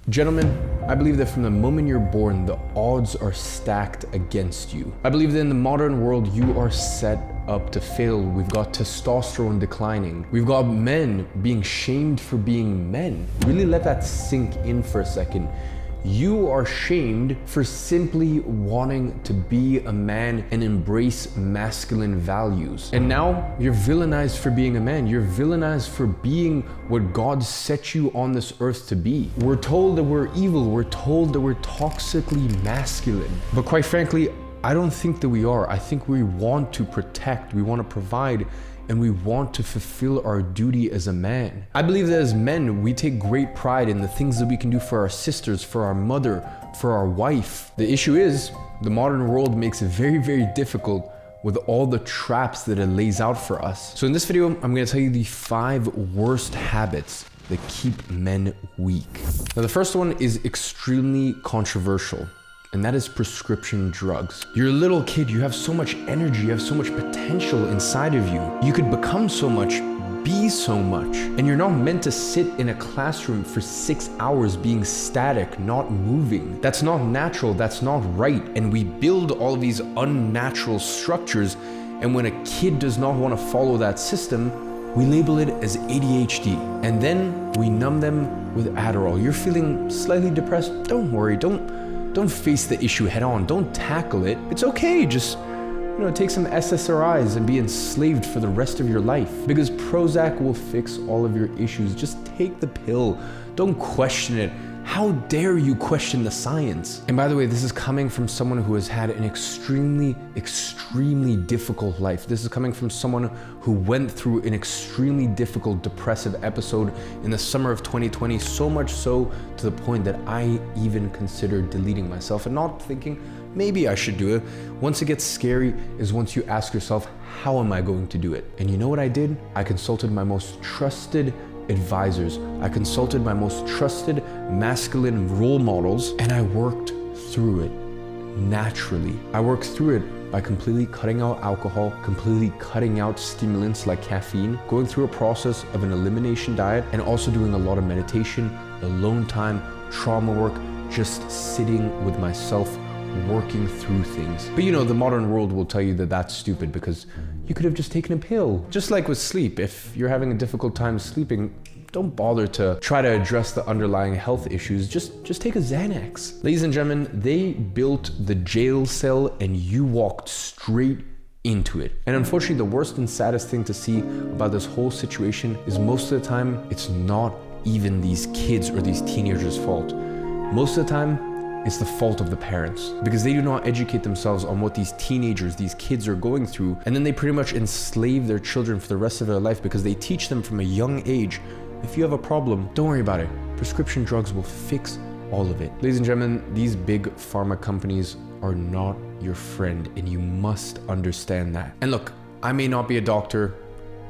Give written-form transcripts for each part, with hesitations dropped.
Gentlemen, I believe that from the moment you're born, the odds are stacked against you. I believe that in the modern world, you are set up to fail. We've got testosterone declining. We've got men being shamed for being men. Really let that sink in for a second. You are shamed for simply wanting to be a man and embrace masculine values. And now you're villainized for being a man. You're villainized for being what God set you on this earth to be. We're told that we're evil. We're told that we're toxically masculine. But quite frankly, I don't think that we are. I think we want to protect, we want to provide, and we want to fulfill our duty as a man. I believe that as men, we take great pride in the things that we can do for our sisters, for our mother, for our wife. The issue is, the modern world makes it very, very difficult with all the traps that it lays out for us. So in this video, I'm gonna tell you the 5 worst habits that keep men weak. Now, the first one is extremely controversial, and that is prescription drugs. You're a little kid, you have so much energy, you have so much potential inside of you. You could become so much, be so much. And you're not meant to sit in a classroom for 6 hours being static, not moving. That's not natural, that's not right. And we build all of these unnatural structures, and when a kid does not want to follow that system, we label it as ADHD. And then we numb them with Adderall. You're feeling slightly depressed? Don't worry, don't face the issue head on. Don't tackle it. It's okay. Just, take some SSRIs and be enslaved for the rest of your life. Because Prozac will fix all of your issues. Just take the pill. Don't question it. How dare you question the science? And by the way, this is coming from someone who has had an extremely, extremely difficult life. This is coming from someone who went through an extremely difficult depressive episode in the summer of 2020, so much so to the point that I even considered deleting myself and not thinking, maybe I should do it. Once it gets scary is once you ask yourself, how am I going to do it? And you know what I did? I consulted my most trusted advisors. I consulted my most trusted masculine role models, and I worked through it naturally. I worked through it by completely cutting out alcohol, completely cutting out stimulants like caffeine, going through a process of an elimination diet, and also doing a lot of meditation, alone time, trauma work, just sitting with myself, working through things. But the modern world will tell you that that's stupid because you could have just taken a pill. Just like with sleep, if you're having a difficult time sleeping, don't bother to try to address the underlying health issues. Just take a Xanax. Ladies and gentlemen, they built the jail cell and you walked straight into it. And unfortunately, the worst and saddest thing to see about this whole situation is most of the time, it's not even these kids or these teenagers' fault. Most of the time, it's the fault of the parents, because they do not educate themselves on what these teenagers, these kids are going through, and then they pretty much enslave their children for the rest of their life because they teach them from a young age, if you have a problem, don't worry about it. Prescription drugs will fix all of it. Ladies and gentlemen, these big pharma companies are not your friend, and you must understand that. And look, I may not be a doctor,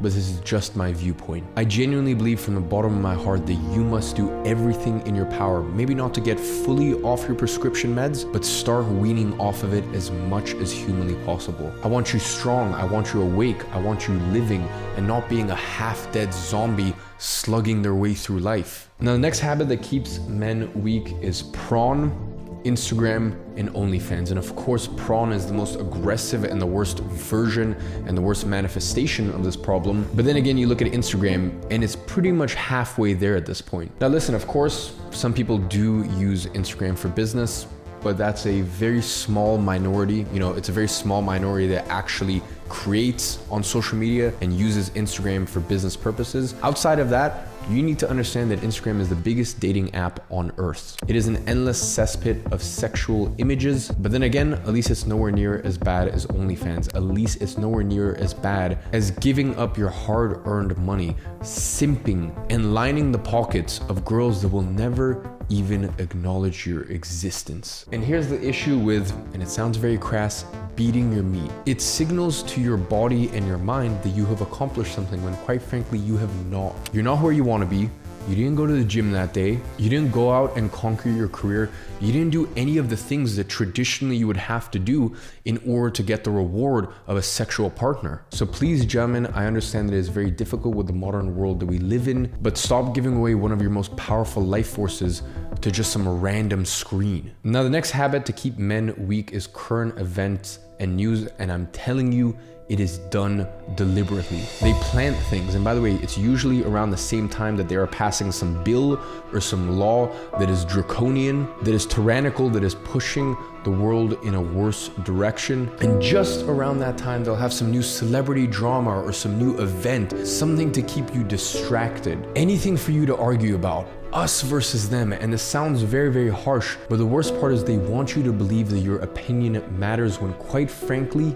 but this is just my viewpoint. I genuinely believe from the bottom of my heart that you must do everything in your power, maybe not to get fully off your prescription meds, but start weaning off of it as much as humanly possible. I want you strong, I want you awake, I want you living and not being a half-dead zombie slugging their way through life. Now, the next habit that keeps men weak is prawn, Instagram, and OnlyFans. And of course, prawn is the most aggressive and the worst version and the worst manifestation of this problem. But then again, you look at Instagram and it's pretty much halfway there at this point. Now listen, of course, some people do use Instagram for business, but that's a very small minority. It's a very small minority that actually creates on social media and uses Instagram for business purposes. Outside of that, you need to understand that Instagram is the biggest dating app on earth. It is an endless cesspit of sexual images, but then again, at least it's nowhere near as bad as OnlyFans. At least it's nowhere near as bad as giving up your hard-earned money, simping, and lining the pockets of girls that will never even acknowledge your existence. And here's the issue with, and it sounds very crass, beating your meat. It signals to your body and your mind that you have accomplished something when quite frankly you have not. You're not where you want to be. You didn't go to the gym that day. You didn't go out and conquer your career. You didn't do any of the things that traditionally you would have to do in order to get the reward of a sexual partner. So please, gentlemen, I understand that it is very difficult with the modern world that we live in, but stop giving away one of your most powerful life forces to just some random screen. Now, the next habit to keep men weak is current events and news, and I'm telling you, it is done deliberately. They plant things, and by the way, it's usually around the same time that they are passing some bill or some law that is draconian, that is tyrannical, that is pushing the world in a worse direction. And just around that time, they'll have some new celebrity drama or some new event, something to keep you distracted, anything for you to argue about. Us versus them. And this sounds very, very harsh, but the worst part is they want you to believe that your opinion matters when, quite frankly,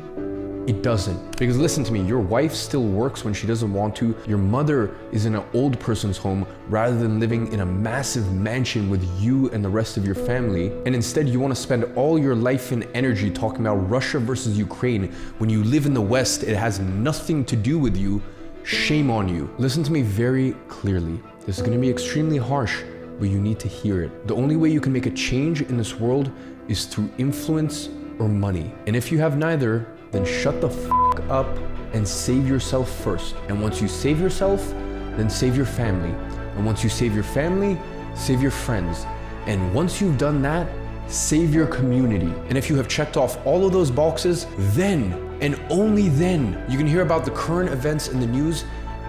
it doesn't. Because listen to me, your wife still works when she doesn't want to. Your mother is in an old person's home rather than living in a massive mansion with you and the rest of your family. And instead you want to spend all your life and energy talking about Russia versus Ukraine when you live in the West. It has nothing to do with you. Shame on you. Listen to me very clearly. This is going to be extremely harsh, but you need to hear it. The only way you can make a change in this world is through influence or money. And if you have neither, then shut the fuck up and save yourself first. And once you save yourself, then save your family. And once you save your family, save your friends. And once you've done that, save your community. And if you have checked off all of those boxes, then and only then you can hear about the current events in the news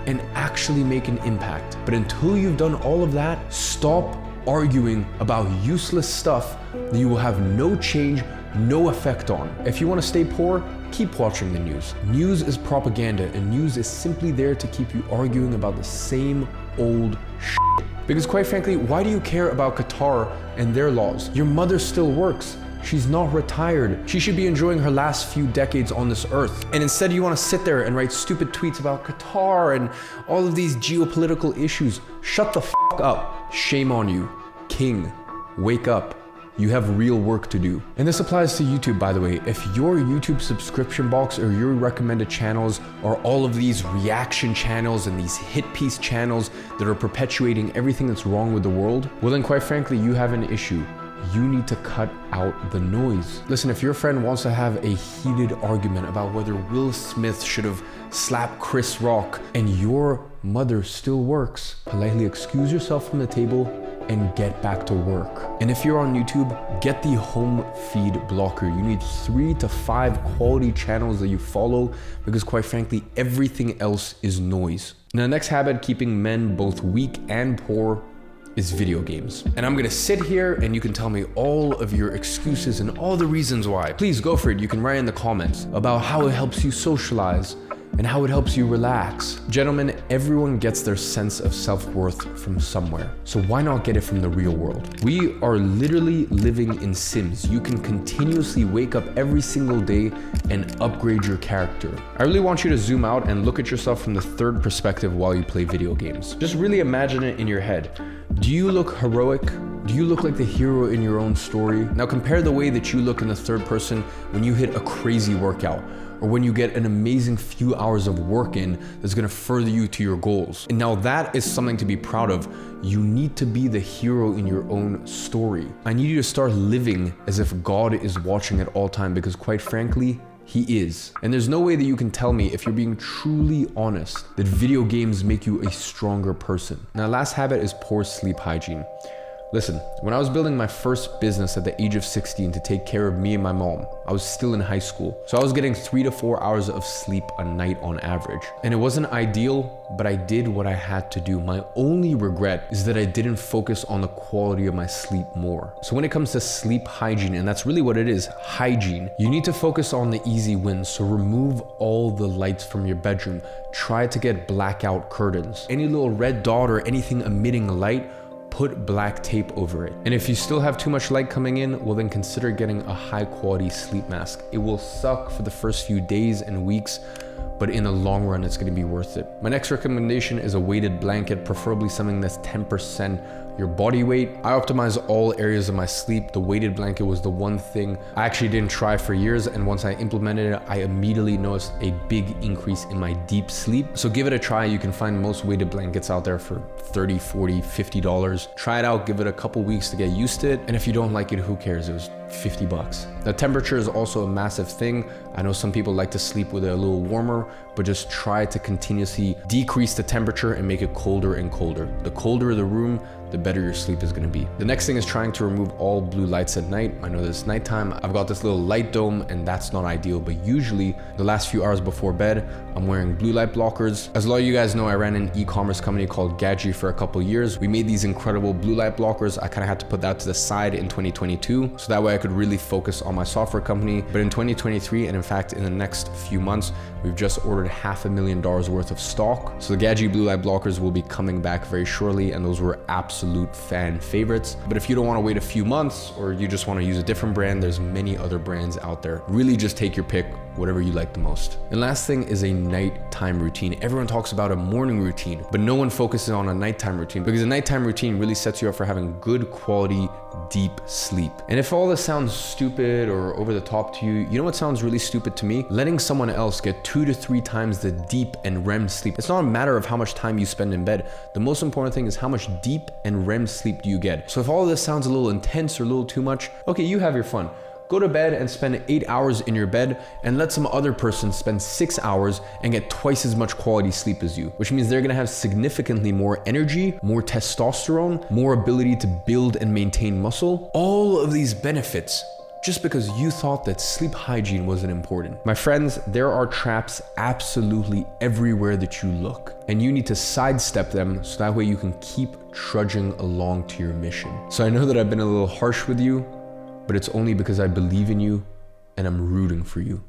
and actually make an impact. But until you've done all of that, stop arguing about useless stuff that you will have no change, no effect on. If you want to stay poor, keep watching the news. News is propaganda, and news is simply there to keep you arguing about the same old shit. Because quite frankly, why do you care about Qatar and their laws? Your mother still works. She's not retired. She should be enjoying her last few decades on this earth. And instead you want to sit there and write stupid tweets about Qatar and all of these geopolitical issues. Shut the fuck up. Shame on you. King, wake up. You have real work to do. And this applies to YouTube, by the way. If your YouTube subscription box or your recommended channels are all of these reaction channels and these hit piece channels that are perpetuating everything that's wrong with the world, well then quite frankly, you have an issue. You need to cut out the noise. Listen, if your friend wants to have a heated argument about whether Will Smith should have slapped Chris Rock and your mother still works, politely excuse yourself from the table and get back to work. And if you're on YouTube, get the home feed blocker. You need 3 to 5 quality channels that you follow because quite frankly, everything else is noise. Now, the next habit keeping men both weak and poor is video games. And I'm gonna sit here and you can tell me all of your excuses and all the reasons why. Please go for it. You can write in the comments about how it helps you socialize and how it helps you relax. Gentlemen, everyone gets their sense of self-worth from somewhere. So why not get it from the real world? We are literally living in Sims. You can continuously wake up every single day and upgrade your character. I really want you to zoom out and look at yourself from the third perspective while you play video games. Just really imagine it in your head. Do you look heroic? Do you look like the hero in your own story? Now compare the way that you look in the third person when you hit a crazy workout, or when you get an amazing few hours of work in that's gonna further you to your goals. And now that is something to be proud of. You need to be the hero in your own story. I need you to start living as if God is watching at all time, because quite frankly, He is. And there's no way that you can tell me, if you're being truly honest, that video games make you a stronger person. Now, last habit is poor sleep hygiene. Listen, when I was building my first business at the age of 16 to take care of me and my mom, I was still in high school. So I was getting 3 to 4 hours of sleep a night on average. And it wasn't ideal, but I did what I had to do. My only regret is that I didn't focus on the quality of my sleep more. So when it comes to sleep hygiene, and that's really what it is, hygiene, you need to focus on the easy wins. So remove all the lights from your bedroom. Try to get blackout curtains. Any little red dot or anything emitting light, put black tape over it. And if you still have too much light coming in, well then consider getting a high quality sleep mask. It will suck for the first few days and weeks, but in the long run, it's gonna be worth it. My next recommendation is a weighted blanket, preferably something that's 10% your body weight. I optimize all areas of my sleep. The weighted blanket was the one thing I actually didn't try for years, and once I implemented it, I immediately noticed a big increase in my deep sleep. So give it a try. You can find most weighted blankets out there for $30, $40, $50. Try it out, give it a couple weeks to get used to it, and if you don't like it, who cares? It was $50. The temperature is also a massive thing. I know some people like to sleep with it a little warmer, but just try to continuously decrease the temperature and make it colder and colder. The colder the room, the better your sleep is gonna be. The next thing is trying to remove all blue lights at night. I know that it's nighttime. I've got this little light dome and that's not ideal, but usually the last few hours before bed, I'm wearing blue light blockers. As a lot of you guys know, I ran an e-commerce company called Gadzhi for a couple years. We made these incredible blue light blockers. I kind of had to put that to the side in 2022, so that way I could really focus on my software company. But in 2023, and in fact, in the next few months, we've just ordered $500,000 worth of stock. So the Gadzhi blue light blockers will be coming back very shortly, and those were absolute fan favorites. But if you don't want to wait a few months, or you just want to use a different brand, there's many other brands out there. Really just take your pick, whatever you like the most. And last thing is a nighttime routine. Everyone talks about a morning routine, but no one focuses on a nighttime routine, because a nighttime routine really sets you up for having good quality, deep sleep. And if all this sounds stupid or over the top to you, you know what sounds really stupid to me? Letting someone else get 2 to 3 times the deep and REM sleep. It's not a matter of how much time you spend in bed. The most important thing is how much deep and REM sleep do you get. So if all of this sounds a little intense or a little too much, okay, you have your fun. Go to bed and spend 8 hours in your bed, and let some other person spend 6 hours and get twice as much quality sleep as you, which means they're gonna have significantly more energy, more testosterone, more ability to build and maintain muscle. All of these benefits just because you thought that sleep hygiene wasn't important. My friends, there are traps absolutely everywhere that you look, and you need to sidestep them so that way you can keep trudging along to your mission. So I know that I've been a little harsh with you, but it's only because I believe in you and I'm rooting for you.